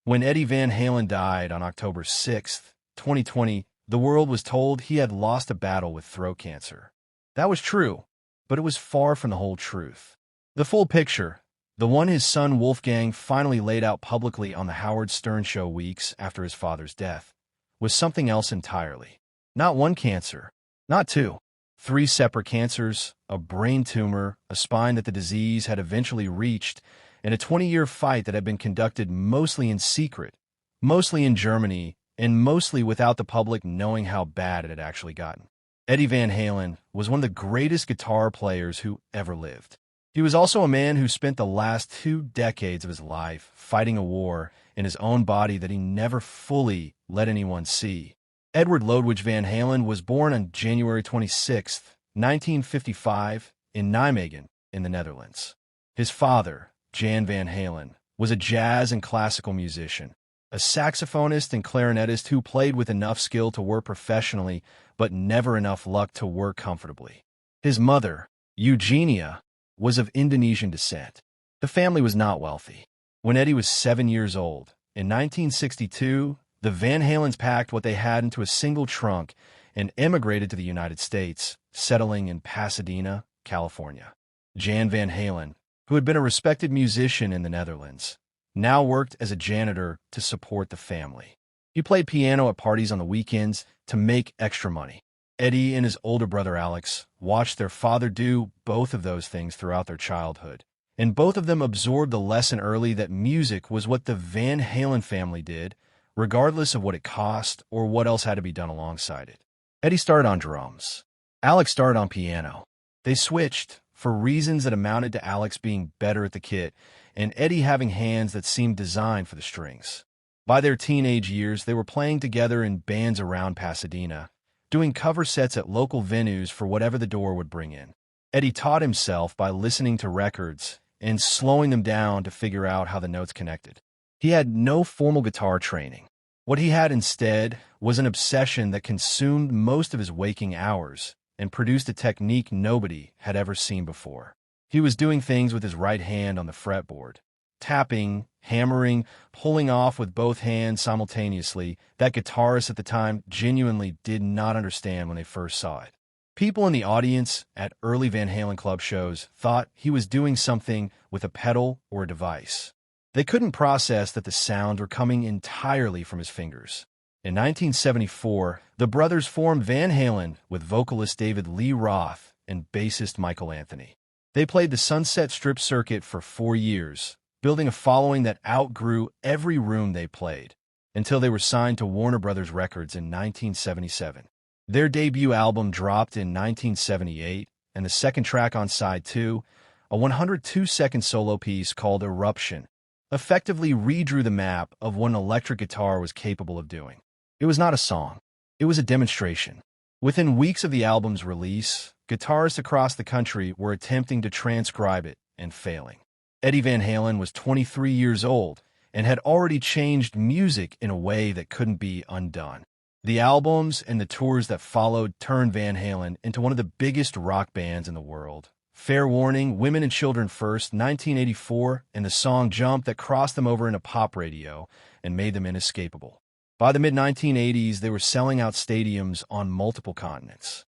When Eddie Van Halen died on October 6th, 2020, the world was told he had lost a battle with throat cancer. That was true, but it was far from the whole truth. The full picture, the one his son Wolfgang finally laid out publicly on the Howard Stern show weeks after his father's death, was something else entirely. Not one cancer, not two, three separate cancers, a brain tumor, a spine that the disease had eventually reached, and a 20-year fight that had been conducted mostly in secret, mostly in Germany, and mostly without the public knowing how bad it had actually gotten. Eddie Van Halen was one of the greatest guitar players who ever lived. He was also a man who spent the last 2 decades of his life fighting a war in his own body that he never fully let anyone see. Edward Lodewijk Van Halen was born on January 26, 1955, in Nijmegen, in the Netherlands. His father, Jan Van Halen, was a jazz and classical musician, a saxophonist and clarinetist who played with enough skill to work professionally, but never enough luck to work comfortably. His mother, Eugenia, was of Indonesian descent. The family was not wealthy. When Eddie was 7 years old, in 1962, the Van Halens packed what they had into a single trunk and emigrated to the United States, settling in Pasadena, California. Jan Van Halen, who had been a respected musician in the Netherlands, now worked as a janitor to support the family. He played piano at parties on the weekends to make extra money. Eddie and his older brother Alex watched their father do both of those things throughout their childhood, and both of them absorbed the lesson early that music was what the Van Halen family did, regardless of what it cost or what else had to be done alongside it. Eddie started on drums. Alex started on piano. They switched for reasons that amounted to Alex being better at the kit and Eddie having hands that seemed designed for the strings. By their teenage years, they were playing together in bands around Pasadena, doing cover sets at local venues for whatever the door would bring in. Eddie taught himself by listening to records and slowing them down to figure out how the notes connected. He had no formal guitar training. What he had instead was an obsession that consumed most of his waking hours and produced a technique nobody had ever seen before. He was doing things with his right hand on the fretboard, tapping, hammering, pulling off with both hands simultaneously, that guitarists at the time genuinely did not understand when they first saw it. People in the audience at early Van Halen club shows thought he was doing something with a pedal or a device. They couldn't process that the sounds were coming entirely from his fingers. In 1974, the brothers formed Van Halen with vocalist David Lee Roth and bassist Michael Anthony. They played the Sunset Strip circuit for 4 years, building a following that outgrew every room they played, until they were signed to Warner Brothers Records in 1977. Their debut album dropped in 1978, and the second track on side 2, a 102-second solo piece called Eruption, effectively redrew the map of what an electric guitar was capable of doing. It was not a song. It was a demonstration. Within weeks of the album's release, guitarists across the country were attempting to transcribe it and failing. Eddie Van Halen was 23 years old and had already changed music in a way that couldn't be undone. The albums and the tours that followed turned Van Halen into one of the biggest rock bands in the world. Fair Warning, Women and Children First, 1984, and the song Jump that crossed them over into pop radio and made them inescapable. By the mid-1980s, they were selling out stadiums on multiple continents.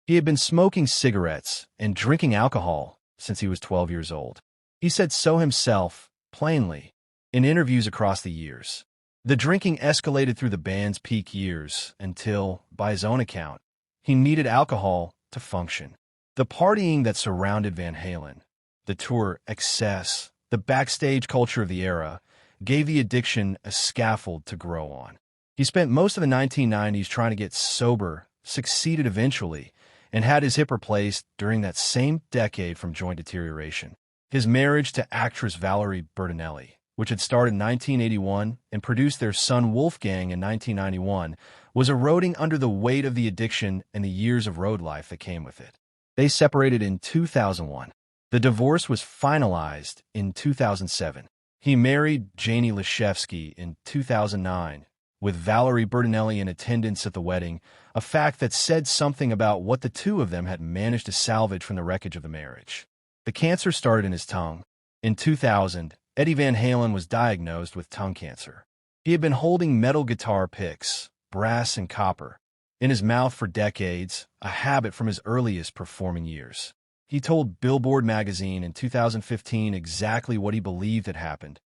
He had been smoking cigarettes and drinking alcohol since he was 12 years old. He said so himself, plainly, in interviews across the years. The drinking escalated through the band's peak years until, by his own account, he needed alcohol to function. The partying that surrounded Van Halen, the tour excess, the backstage culture of the era, gave the addiction a scaffold to grow on. He spent most of the 1990s trying to get sober, succeeded eventually, and had his hip replaced during that same decade from joint deterioration. His marriage to actress Valerie Bertinelli, which had started in 1981 and produced their son Wolfgang in 1991, was eroding under the weight of the addiction and the years of road life that came with it. They separated in 2001. The divorce was finalized in 2007. He married Janie Leszewski in 2009, with Valerie Bertinelli in attendance at the wedding, a fact that said something about what the two of them had managed to salvage from the wreckage of the marriage. The cancer started in his tongue. In 2000, Eddie Van Halen was diagnosed with tongue cancer. He had been holding metal guitar picks, brass and copper, in his mouth for decades, a habit from his earliest performing years. He told Billboard magazine in 2015 exactly what he believed had happened.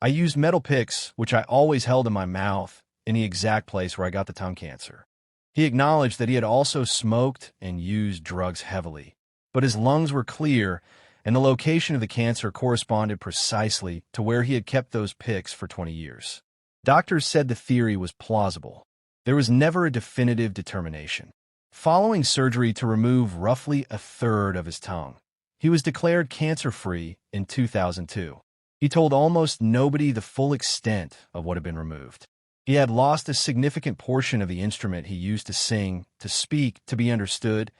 I used metal picks, which I always held in my mouth, in the exact place where I got the tongue cancer. He acknowledged that he had also smoked and used drugs heavily, but his lungs were clear, and the location of the cancer corresponded precisely to where he had kept those picks for 20 years. Doctors said the theory was plausible. There was never a definitive determination. Following surgery to remove roughly a third of his tongue, he was declared cancer-free in 2002. He told almost nobody the full extent of what had been removed. He had lost a significant portion of the instrument he used to sing, to speak, to be understood,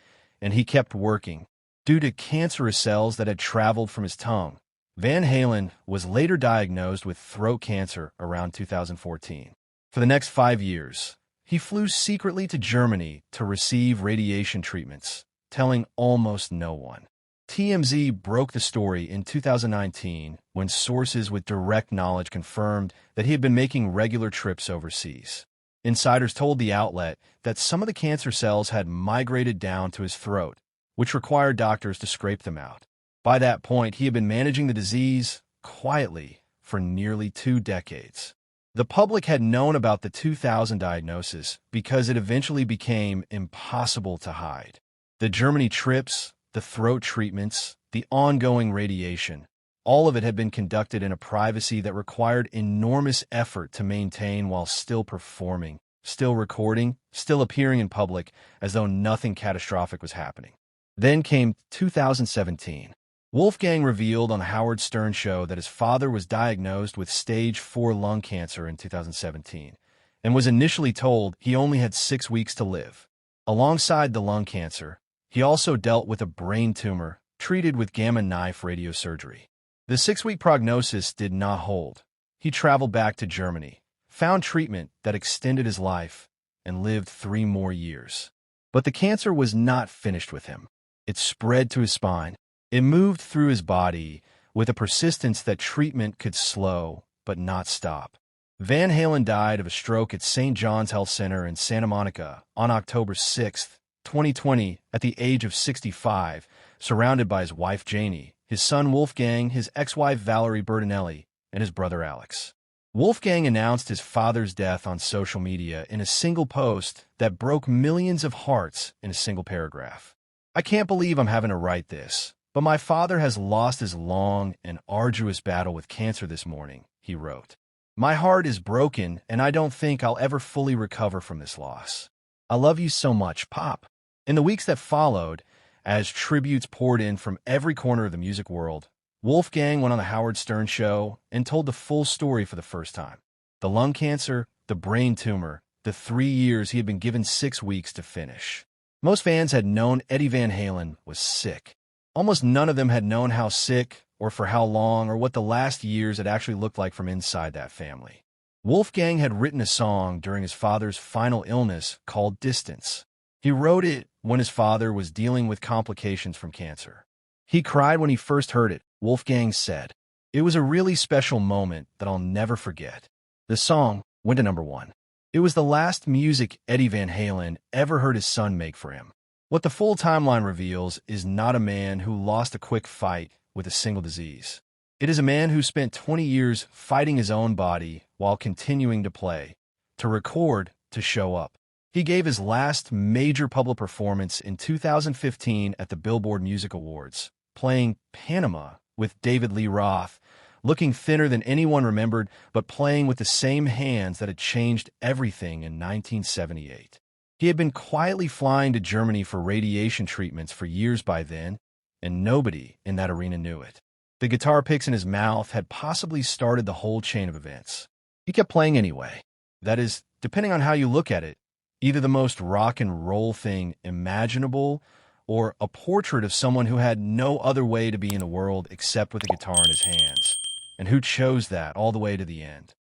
and he kept working. Due to cancerous cells that had traveled from his tongue, Van Halen was later diagnosed with throat cancer around 2014. For the next 5 years, he flew secretly to Germany to receive radiation treatments, telling almost no one. TMZ broke the story in 2019 when sources with direct knowledge confirmed that he had been making regular trips overseas. Insiders told the outlet that some of the cancer cells had migrated down to his throat, which required doctors to scrape them out. By that point, he had been managing the disease quietly for nearly 2 decades. The public had known about the 2000 diagnosis because it eventually became impossible to hide. The Germany trips, the throat treatments, the ongoing radiation, all of it had been conducted in a privacy that required enormous effort to maintain while still performing, still recording, still appearing in public as though nothing catastrophic was happening. Then came 2017. Wolfgang revealed on the Howard Stern show that his father was diagnosed with stage 4 lung cancer in 2017 and was initially told he only had 6 weeks to live. Alongside the lung cancer, he also dealt with a brain tumor treated with gamma knife radiosurgery. The 6-week prognosis did not hold. He traveled back to Germany, found treatment that extended his life, and lived 3 more years. But the cancer was not finished with him. It spread to his spine. It moved through his body with a persistence that treatment could slow but not stop. Van Halen died of a stroke at St. John's Health Center in Santa Monica on October 6, 2020, at the age of 65, surrounded by his wife Janie, his son Wolfgang, his ex-wife Valerie Bertinelli, and his brother Alex. Wolfgang announced his father's death on social media in a single post that broke millions of hearts in a single paragraph. "I can't believe I'm having to write this, but my father has lost his long and arduous battle with cancer this morning," he wrote. "My heart is broken, and I don't think I'll ever fully recover from this loss. I love you so much, Pop." In the weeks that followed, as tributes poured in from every corner of the music world, Wolfgang went on the Howard Stern show and told the full story for the first time. The lung cancer, the brain tumor, the 3 years he had been given 6 weeks to finish. Most fans had known Eddie Van Halen was sick. Almost none of them had known how sick, or for how long, or what the last years had actually looked like from inside that family. Wolfgang had written a song during his father's final illness called Distance. He wrote it when his father was dealing with complications from cancer. He cried when he first heard it, Wolfgang said. "It was a really special moment that I'll never forget." The song went to #1. It was the last music Eddie Van Halen ever heard his son make for him. What the full timeline reveals is not a man who lost a quick fight with a single disease. It is a man who spent 20 years fighting his own body while continuing to play, to record, to show up. He gave his last major public performance in 2015 at the Billboard Music Awards, playing Panama with David Lee Roth, looking thinner than anyone remembered, but playing with the same hands that had changed everything in 1978. He had been quietly flying to Germany for radiation treatments for years by then, and nobody in that arena knew it. The guitar picks in his mouth had possibly started the whole chain of events. He kept playing anyway. That is, depending on how you look at it, either the most rock and roll thing imaginable, or a portrait of someone who had no other way to be in the world except with a guitar in his hands, and who chose that all the way to the end.